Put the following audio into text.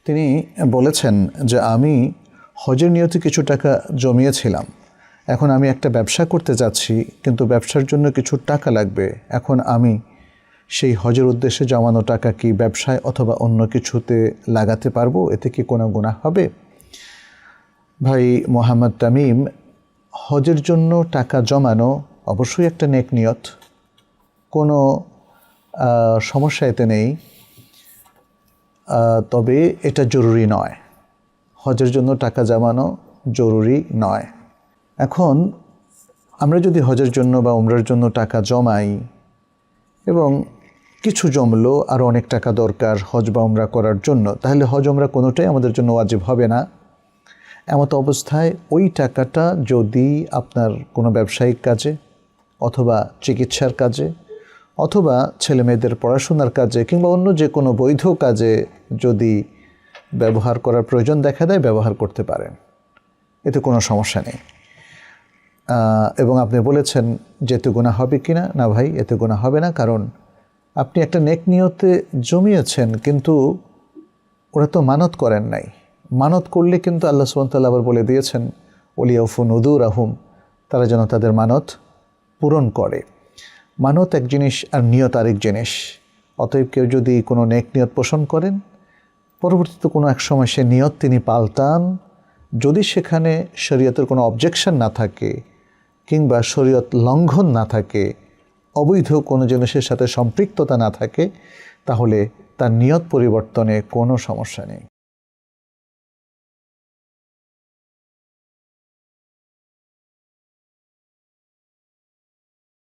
তিনি বলেছেন যে আমি হজের নিয়তে কিছু টাকা জমিয়েছিলাম, এখন আমি একটা ব্যবসা করতে যাচ্ছি, কিন্তু ব্যবসার জন্য কিছু টাকা লাগবে। এখন আমি সেই হজের উদ্দেশ্যে জমানো টাকা কি ব্যবসায় অথবা অন্য কিছুতে লাগাতে পারবো? এতে কি কোনো গুনাহ হবে? ভাই মোহাম্মদ তামিম, হজের জন্য টাকা জমানো অবশ্যই একটা নেক নিয়ত, কোনো সমস্যা এতে নেই। তবে এটা জরুরি নয়, হজের জন্য টাকা জমানো জরুরি নয়। এখন আমরা যদি হজের জন্য বা উমরার জন্য টাকা জমাই এবং কিছু জমলো, আরও অনেক টাকা দরকার হজ বা উমরা করার জন্য, তাহলে হজ উমরা কোনোটাই আমাদের জন্য ওয়াজিব হবে না। এমত অবস্থায় ওই টাকাটা যদি আপনার কোনো ব্যবসায়িক কাজে অথবা চিকিৎসার কাজে অথবা ছেলে মেয়েদের পড়াশোনার কাজে কিংবা অন্য যে কোনো বৈধ কাজে যদি ব্যবহার করার প্রয়োজন দেখা দেয়, ব্যবহার করতে পারেন, এতে কোনো সমস্যা নেই। এবং আপনি বলেছেন যে এতে গুনাহ হবে কি না? না ভাই, এতে গুনাহ হবে না, কারণ আপনি একটা নেক নিয়তে জমিয়েছেন, কিন্তু ওরা তো মানত করেন নাই। মানত করলে কিন্তু আল্লাহ সুবহানাহু ওয়া তাআলা আবার বলে দিয়েছেন ওলিয়াউফু নুযুরাহুম, তারা যেন তাদের মানত পূরণ করে। মানত এক জিনিস আর নিয়ত আরেক জিনিস। অতএব কেউ যদি কোনো নেক নিয়ত পোষণ করেন, পরবর্তীতে কোনো এক সময় সে নিয়ত তিনি পাল্টান, যদি সেখানে শরীয়তের কোনো অবজেকশন না থাকে কিংবা শরীয়ত লঙ্ঘন না থাকে, অবৈধ কোনো জিনিসের সাথে সম্পৃক্ততা না থাকে, তাহলে তার নিয়ত পরিবর্তনে কোনো সমস্যা নেই।